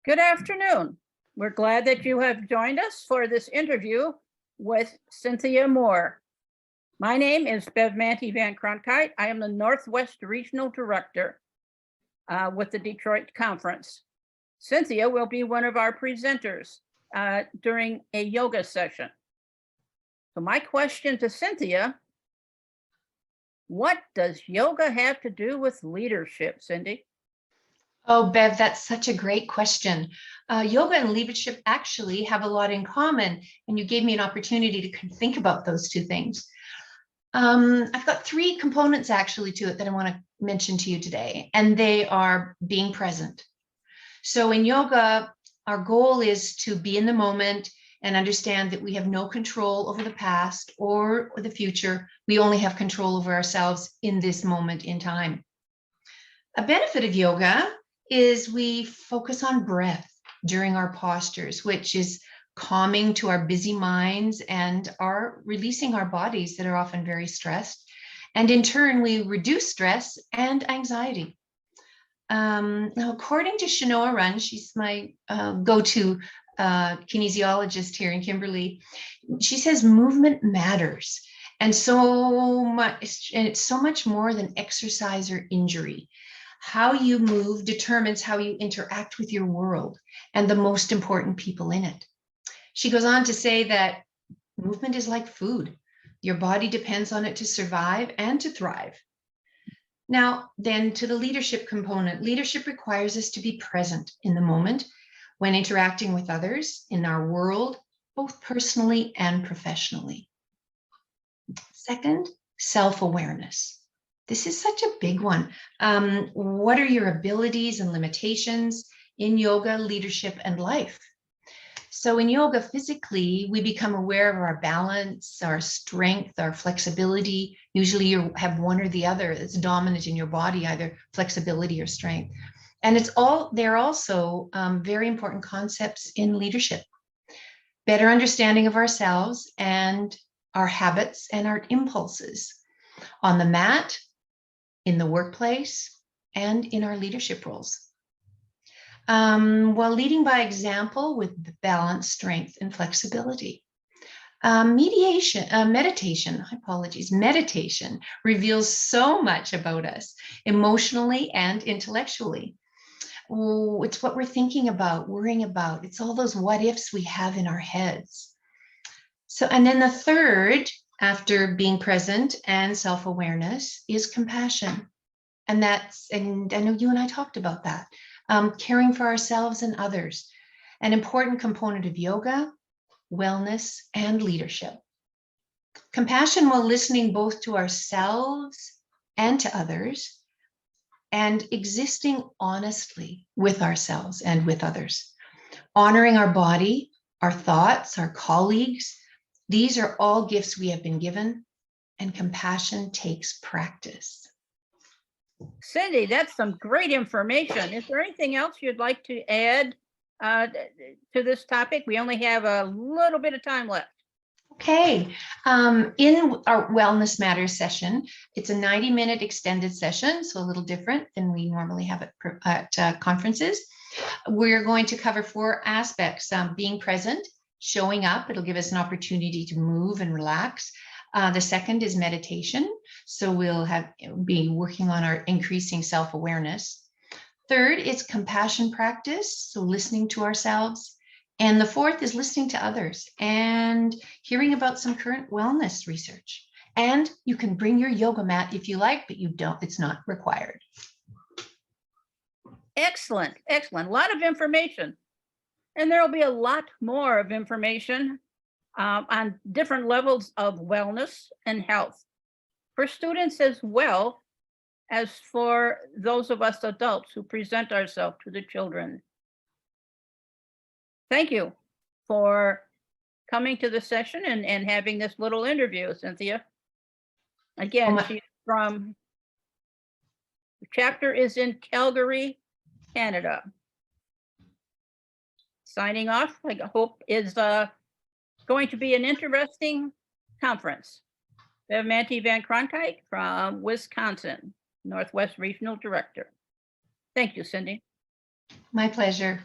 Good afternoon. We're glad that you have joined us for this interview with Cynthia Moore. My name is Bev Mantey VanCronkhite. I am the Northwest Regional Director with the Detroit Conference. Cynthia will be one of our presenters during a yoga session. So my question to Cynthia, what does yoga have to do with leadership, Cindy? Oh, Bev, that's such a great question. Yoga and leadership actually have a lot in common, and you gave me an opportunity to think about those two things. I've got three components actually to it that I want to mention to you today, and they are being present. So in yoga, our goal is to be in the moment and understand that we have no control over the past or the future. We only have control over ourselves in this moment in time. A benefit of yoga is we focus on breath during our postures, which is calming to our busy minds and are releasing our bodies that are often very stressed. And in turn, we reduce stress and anxiety. Now, according to Shanoa Run, she's my go-to kinesiologist here in Kimberley, she says movement matters. And so much, and it's so much more than exercise or injury. How you move determines how you interact with your world and the most important people in it. She goes on to say that movement is like food. Your body depends on it to survive and to thrive. Now, then to the leadership component. Leadership requires us to be present in the moment when interacting with others in our world, both personally and professionally. Second, self-awareness. This is such a big one. What are your abilities and limitations in yoga, leadership, and life? So in yoga, physically, we become aware of our balance, our strength, our flexibility. Usually you have one or the other that's dominant in your body, either flexibility or strength. And they're also very important concepts in leadership. Better understanding of ourselves and our habits and our impulses on the mat, in the workplace, and in our leadership roles. While leading by example with balance, strength, and flexibility. Meditation reveals so much about us emotionally and intellectually. Oh, it's what we're thinking about, worrying about. It's all those what ifs we have in our heads. So, and then the third, after being present and self-awareness, is compassion. And I know you and I talked about that. Caring for ourselves and others, an important component of yoga, wellness, and leadership. Compassion while listening both to ourselves and to others, and existing honestly with ourselves and with others. Honoring our body, our thoughts, our colleagues. These are all gifts we have been given, and compassion takes practice. Cindy, that's some great information. Is there anything else you'd like to add to this topic? We only have a little bit of time left. Okay, in our Wellness Matters session, it's a 90-minute extended session, so a little different than we normally have at conferences. We're going to cover 4 aspects: being present, showing up. It'll give us an opportunity to move and relax. The second is meditation. So we'll be working on our increasing self-awareness. Third is compassion practice. So listening to ourselves. And the fourth is listening to others and hearing about some current wellness research. And you can bring your yoga mat if you like, but you don't, it's not required. Excellent, excellent. A lot of information. And there will be a lot more of information on different levels of wellness and health for students as well as for those of us adults who present ourselves to the children. Thank you for coming to the session and having this little interview, Cynthia. Again, she's from, the chapter is in Calgary, Canada. Signing off, I hope is going to be an interesting conference. Bev Mantey VanCronkhite from Wisconsin, Northwest Regional Director. Thank you, Cindy. My pleasure.